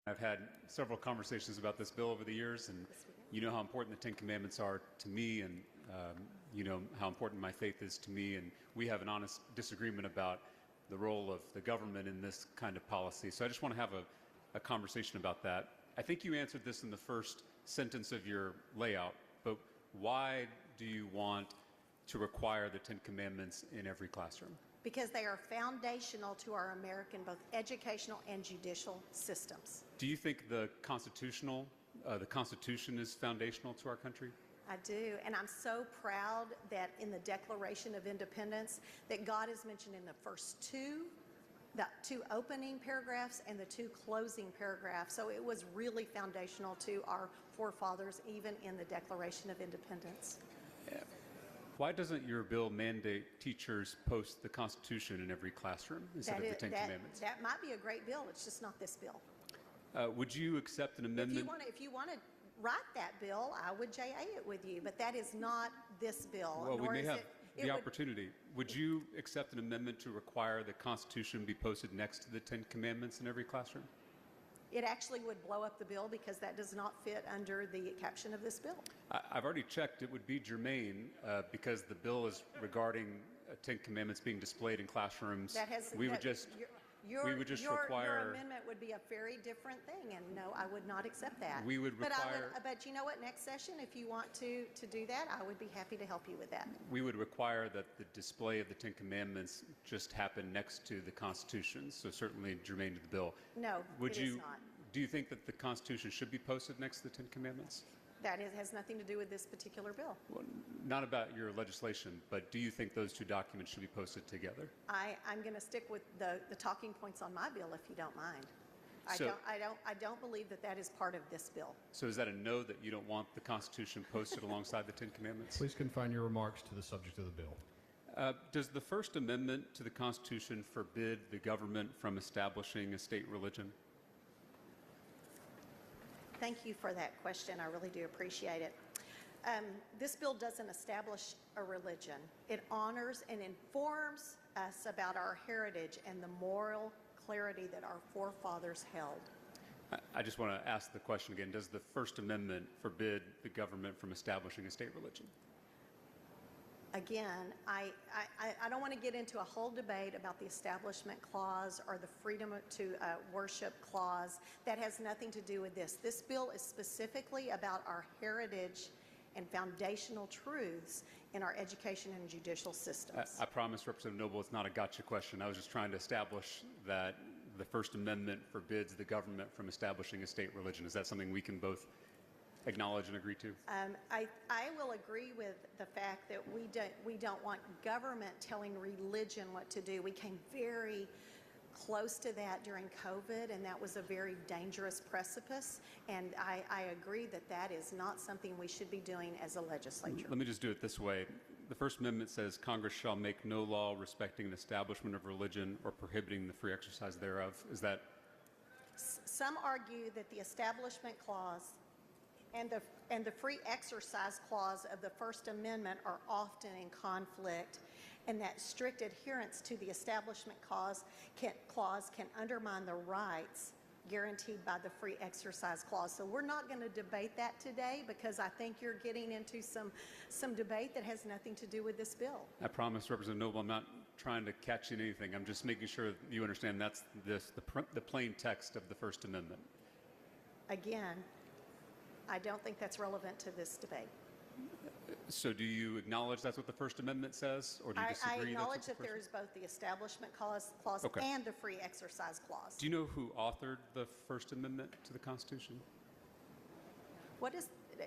I've had several conversations about this bill over the years, and you know how important the Ten Commandments are to me, and you know how important my faith is to me, and we have an honest disagreement about the role of the government in this kind of policy. So I just want to have a conversation about that. I think you answered this in the first sentence of your layout, but why do you want to require the Ten Commandments in every classroom? Because they are foundational to our American both educational and judicial systems. Do you think the Constitution is foundational to our country? I do, and I'm so proud that in the Declaration of Independence that God is mentioned in the first the two opening paragraphs and the two closing paragraphs. So it was really foundational to our forefathers, even in the Declaration of Independence. Yeah. Why doesn't your bill mandate teachers post the Constitution in every classroom instead of the Ten Commandments? That might be a great bill. It's just not this bill. Would you accept an amendment? If you want to write that bill, I would JA it with you, but that is not this bill. Well, we may have the opportunity. Would you accept an amendment to require the Constitution be posted next to the Ten Commandments in every classroom? It actually would blow up the bill because that does not fit under the caption of this bill. I've already checked. It would be germane because the bill is regarding Ten Commandments being displayed in classrooms. Your amendment would be a very different thing, and no, I would not accept that. We would require. But you know what? Next session, if you want to do that, I would be happy to help you with that. We would require that the display of the Ten Commandments just happen next to the Constitution. So certainly germane to the bill. No, it is not. Do you think that the Constitution should be posted next to the Ten Commandments? That has nothing to do with this particular bill. Well, not about your legislation, but do you think those two documents should be posted together? I'm going to stick with the talking points on my bill, if you don't mind. I don't believe that is part of this bill. So is that a no, that you don't want the Constitution posted alongside the Ten Commandments? Please confine your remarks to the subject of the bill. Does the First Amendment to the Constitution forbid the government from establishing a state religion? Thank you for that question. I really do appreciate it. This bill doesn't establish a religion. It honors and informs us about our heritage and the moral clarity that our forefathers held. I just want to ask the question again. Does the First Amendment forbid the government from establishing a state religion? Again, I don't want to get into a whole debate about the Establishment Clause or the Freedom to Worship Clause. That has nothing to do with this. This bill is specifically about our heritage and foundational truths in our education and judicial systems. I promise, Representative Noble, it's not a gotcha question. I was just trying to establish that the First Amendment forbids the government from establishing a state religion. Is that something we can both acknowledge and agree to? I will agree with the fact that we don't want government telling religion what to do. We came very close to that during COVID, and that was a very dangerous precipice, and I agree that is not something we should be doing as a legislature. Let me just do it this way. The First Amendment says Congress shall make no law respecting the establishment of religion or prohibiting the free exercise thereof. Is that? Some argue that the Establishment Clause and the Free Exercise Clause of the First Amendment are often in conflict, and that strict adherence to the Establishment Clause can undermine the rights guaranteed by the Free Exercise Clause. So we're not going to debate that today, because I think you're getting into some debate that has nothing to do with this bill. I promise, Representative Noble, I'm not trying to catch you in anything. I'm just making sure you understand that's the plain text of the First Amendment. Again, I don't think that's relevant to this debate. So do you acknowledge that's what the First Amendment says, or do you disagree? I acknowledge that there is both the Establishment Clause and the Free Exercise Clause. Do you know who authored the First Amendment to the Constitution?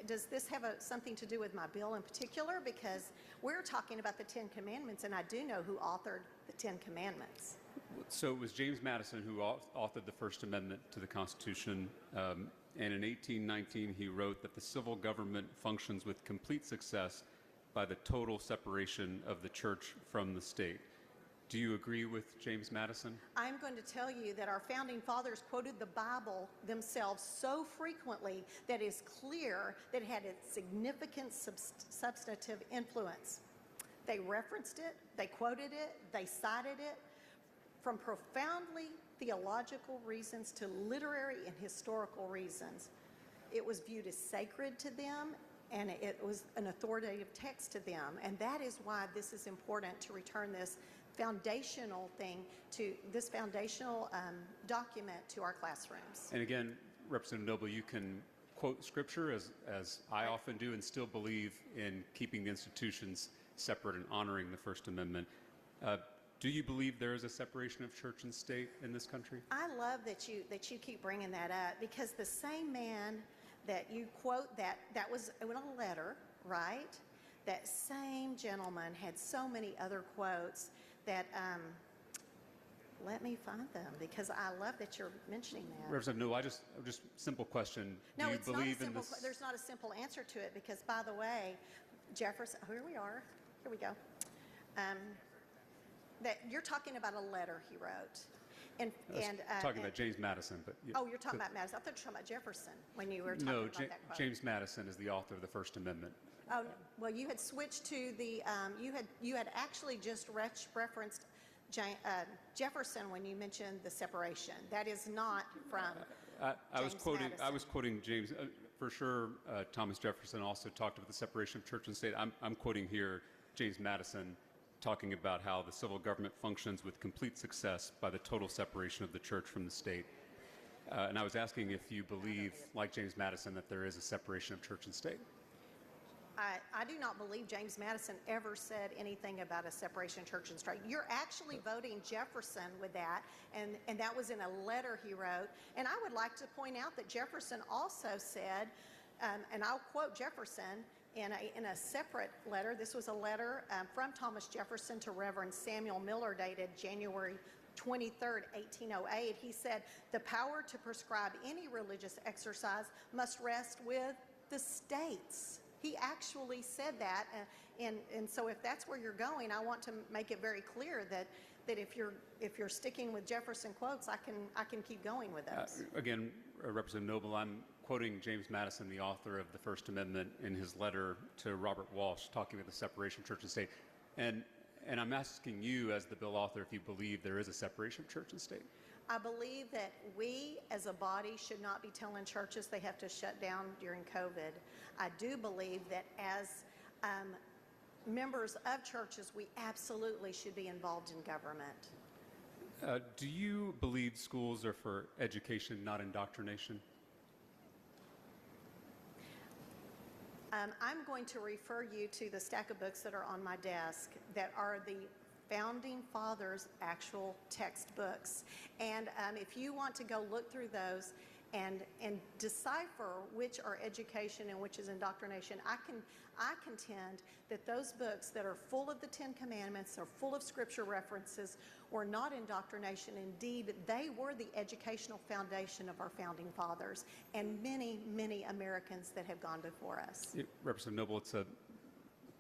Does this have something to do with my bill in particular? Because we're talking about the Ten Commandments, and I do know who authored the Ten Commandments. So it was James Madison who authored the First Amendment to the Constitution, and in 1819 he wrote that the civil government functions with complete success by the total separation of the church from the state. Do you agree with James Madison? I'm going to tell you that our founding fathers quoted the Bible themselves so frequently that it is clear that it had a significant substantive influence. They referenced it, they quoted it, they cited it from profoundly theological reasons to literary and historical reasons. It was viewed as sacred to them, and it was an authoritative text to them. And that is why this is important, to return this foundational thing, to this foundational document to our classrooms. And again, Representative Noble, you can quote scripture as I often do and still believe in keeping the institutions separate and honoring the First Amendment. Do you believe there is a separation of church and state in this country? I love that you keep bringing that up, because the same man that you quote, that was in a letter, right? That same gentleman had so many other quotes that, let me find them, because I love that you're mentioning that. Representative Noble, just simple question. No, Do you it's not a believe in simple, this? there's not a simple answer to it, because, by the way, Jefferson, here we are, here we go. That you're talking about a letter he wrote. Talking about James Madison, but yeah. Oh, you're talking about Madison. I thought you were talking about Jefferson when you were talking No, about that quote. James Madison is the author of the First Amendment. Oh, no. Well, you had switched to the, you had actually just referenced Jefferson when you mentioned the separation. That is not from I was Madison. quoting James. For sure, Thomas Jefferson also talked about the separation of church and state. I'm quoting here James Madison talking about how the civil government functions with complete success by the total separation of the church from the state. And I was asking if you believe, like James Madison, that there is a separation of church and state. I do not believe James Madison ever said anything about a separation of church and state. You're actually voting Jefferson with that, and that was in a letter he wrote. And I would like to point out that Jefferson also said, and I'll quote Jefferson in a separate letter. This was a letter from Thomas Jefferson to Reverend Samuel Miller, dated January 23rd, 1808. He said, "The power to prescribe any religious exercise must rest with the states." He actually said that, and so if that's where you're going, I want to make it very clear that if you're sticking with Jefferson quotes, I can keep going with those. Again, Representative Noble, I'm quoting James Madison, the author of the First Amendment, in his letter to Robert Walsh, talking about the separation of church and state. And I'm asking you, as the bill author, if you believe there is a separation of church and state. I believe that we as a body should not be telling churches they have to shut down during COVID. I do believe that as members of churches, we absolutely should be involved in government. Do you believe schools are for education, not indoctrination? I'm going to refer you to the stack of books that are on my desk that are the Founding Fathers' actual textbooks. And if you want to go look through those and decipher which are education and which is indoctrination, I contend that those books that are full of the Ten Commandments, are full of scripture references, were not indoctrination. Indeed, they were the educational foundation of our Founding Fathers and many, many Americans that have gone before us. Representative Noble, it's a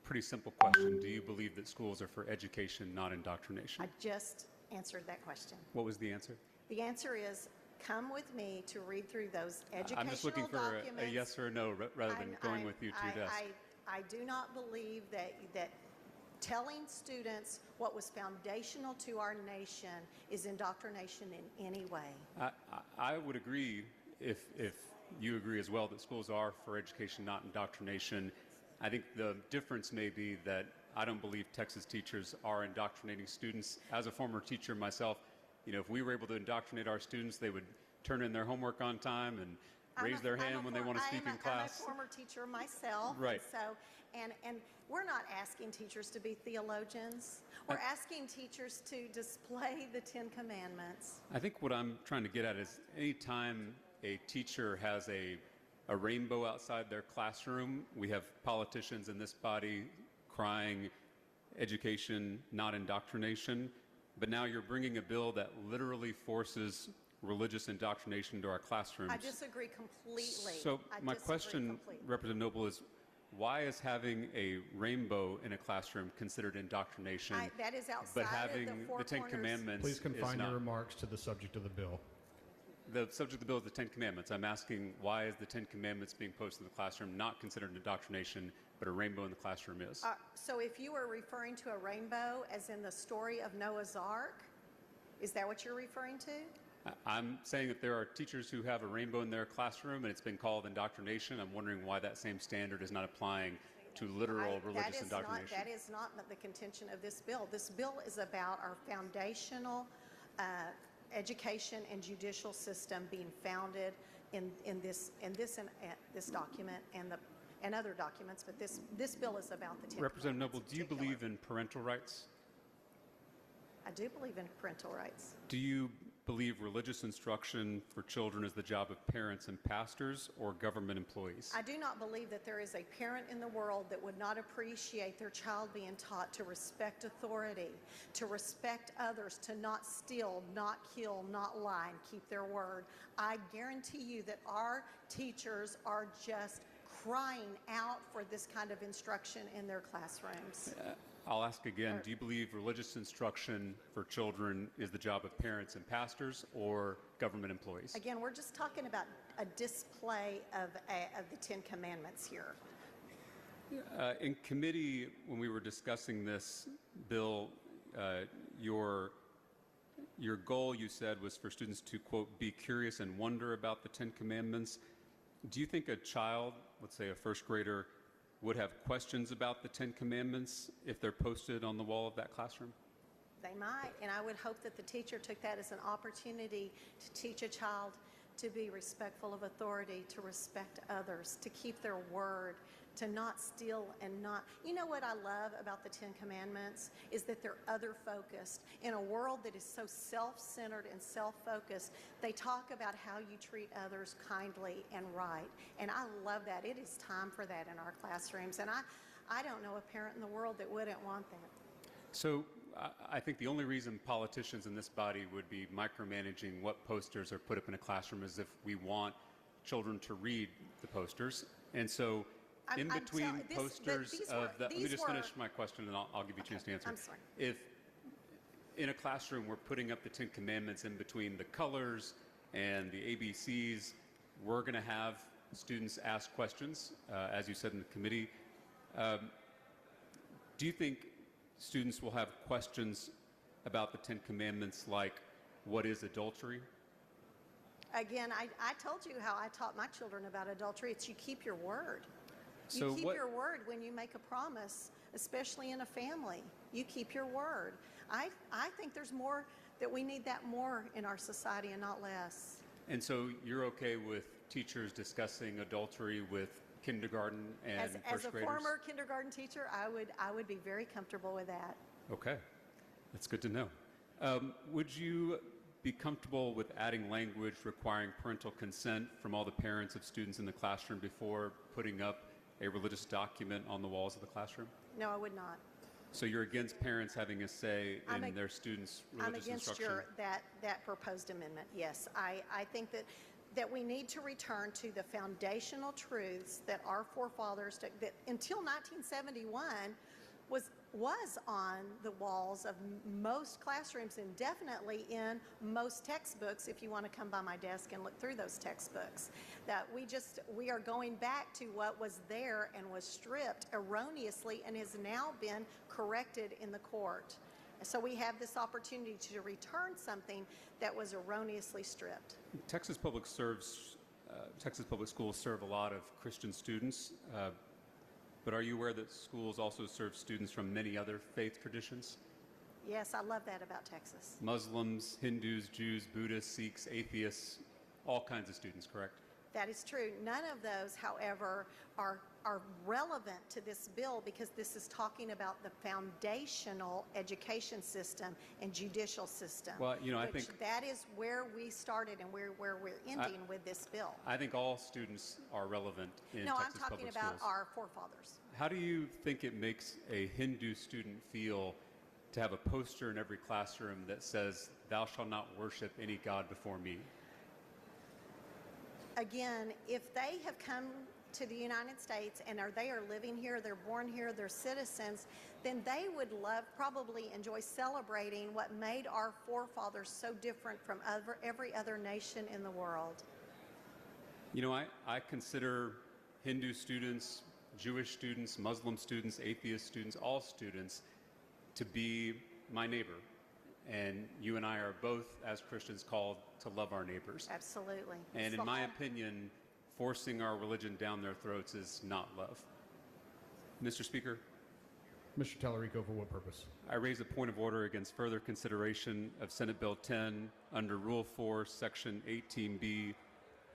pretty simple question. Do you believe that schools are for education, not indoctrination? I just answered that question. What was the answer? The answer is, come with me to read through those educational I'm just looking for documents. a yes or a no rather than going with you to your desk. I do not believe that telling students what was foundational to our nation is indoctrination in any way. I would agree, if you agree as well, that schools are for education, not indoctrination. I think the difference may be that I don't believe Texas teachers are indoctrinating students. As a former teacher myself, if we were able to indoctrinate our students, they would turn in their homework on time and raise their hand when they want to speak in class. I'm a former teacher myself. Right. And we're not asking teachers to be theologians. We're asking teachers to display the Ten Commandments. I think what I'm trying to get at is any time a teacher has a rainbow outside their classroom, we have politicians in this body crying education, not indoctrination. But now you're bringing a bill that literally forces religious indoctrination into our classrooms. I disagree completely. So my question, Representative Noble, is why is having a rainbow in a classroom considered indoctrination? That is outside but of having the four the Ten corners. Commandments Please confine is not. your remarks to the subject of the bill. The subject of the bill is the Ten Commandments. I'm asking, why is the Ten Commandments being posted in the classroom not considered indoctrination, but a rainbow in the classroom is? So if you were referring to a rainbow as in the story of Noah's Ark, is that what you're referring to? I'm saying that there are teachers who have a rainbow in their classroom and it's been called indoctrination. I'm wondering why that same standard is not applying to literal religious indoctrination. That is not the contention of this bill. This bill is about our foundational education and judicial system being founded in this document and other documents, but this bill is about the Ten Representative Noble, Commandments do you in particular. believe in parental rights? I do believe in parental rights. Do you believe religious instruction for children is the job of parents and pastors or government employees? I do not believe that there is a parent in the world that would not appreciate their child being taught to respect authority, to respect others, to not steal, not kill, not lie, and keep their word. I guarantee you that our teachers are just crying out for this kind of instruction in their classrooms. I'll ask again, do you believe religious instruction for children is the job of parents and pastors or government employees? Again, we're just talking about a display of the Ten Commandments here. In committee, when we were discussing this bill, your goal, you said, was for students to, quote, be curious and wonder about the Ten Commandments. Do you think a child, let's say a first grader, would have questions about the Ten Commandments if they're posted on the wall of that classroom? They might, and I would hope that the teacher took that as an opportunity to teach a child to be respectful of authority, to respect others, to keep their word, to not steal and not... You know what I love about the Ten Commandments is that they're other-focused. In a world that is so self-centered and self-focused, they talk about how you treat others kindly and right. And I love that. It is time for that in our classrooms. And I don't know a parent in the world that wouldn't want that. So I think the only reason politicians in this body would be micromanaging what posters are put up in a classroom is if we want children to read the posters. And so in between posters of the... Let me just finish my question and I'll give you a chance to answer. I'm sorry. If in a classroom we're putting up the Ten Commandments in between the colors and the ABCs, we're going to have students ask questions, as you said in the committee. Do you think students will have questions about the Ten Commandments like, what is adultery? Again, I told you how I taught my children about adultery. It's you keep your word. So You keep your word when you make a promise, especially in a family. You keep your word. I think there's more, that we need that more in our society and not less. And so you're okay with teachers discussing adultery with kindergarten and first graders? As a former kindergarten teacher, I would be very comfortable with that. Okay, that's good to know. Would you be comfortable with adding language requiring parental consent from all the parents of students in the classroom before putting up a religious document on the walls of the classroom? No, I would not. So you're against parents having a say in their students' religious instruction? I'm against that proposed amendment, yes. I think that we need to return to the foundational truths that our forefathers, that until 1971 was on the walls of most classrooms and definitely in most textbooks if you want to come by my desk and look through those textbooks. That we are going back to what was there and was stripped erroneously and has now been corrected in the court. So we have this opportunity to return something that was erroneously stripped. Texas Public Schools serve a lot of Christian students, but are you aware that schools also serve students from many other faith traditions? Yes, I love that about Texas. Muslims, Hindus, Jews, Buddhists, Sikhs, atheists, all kinds of students, correct? That is true. None of those, however, are relevant to this bill because this is talking about the foundational education system and judicial system. Well, you know, I think that is where we started and where we're ending with this bill. I think all students are relevant in No, Texas I'm talking public about schools. our forefathers. How do you think it makes a Hindu student feel to have a poster in every classroom that says, "Thou shalt not worship any god before me"? Again, if they have come to the United States and they are living here, they're born here, they're citizens, then they would probably enjoy celebrating what made our forefathers so different from every other nation in the world. You know, I consider Hindu students, Jewish students, Muslim students, atheist students, all students to be my neighbor. And you and I are both, as Christians, called to love our neighbors. Absolutely. And It's in the my whole- opinion, forcing our religion down their throats is not love. Mr. Speaker, Mr. Talarico, for what purpose? I raise a point of order against further consideration of Senate Bill 10 under Rule 4, Section 18B,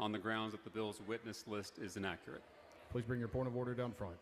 on the grounds that the bill's witness list is inaccurate. Please bring your point of order down front.